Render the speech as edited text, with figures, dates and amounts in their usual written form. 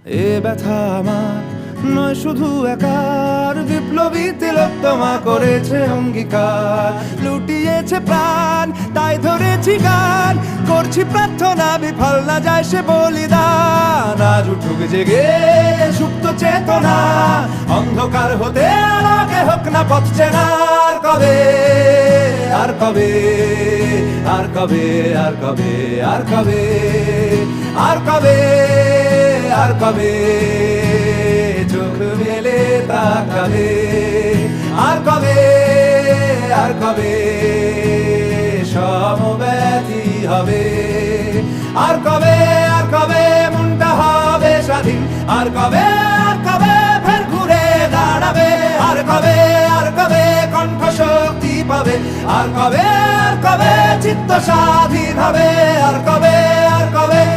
এ ব্যথা আমার নয় শুধু একার, বিপ্লবী তিলোত্তমা করেছে অঙ্গীকার। লুটিয়েছে প্রাণ তাই ধরেছি গান, করছি প্রার্থনা বিফল না যায় সে বলিদান। আজ উঠুক জেগে সুপ্ত চেতনা, অন্ধকার হতে আলোকে হোক না পথ চেনা। আর কবে, আর কবে, আর কবে, আর কবে, আর কবে, আর কবে, আর কবে চোখ মেলে তাকাবে। আর কবে, আর কবে সমব্যথী হবে। আর কবে, আর কবে মনটা হবে স্বাধীন। আর কবে, আর কবে ফের ঘুরে দাঁড়াবে। আর কবে, আর কবে কণ্ঠ শক্তি পাবে। আর কবে, আর কবে চিত্ত স্বাধীন হবে। আর কবে, আর কবে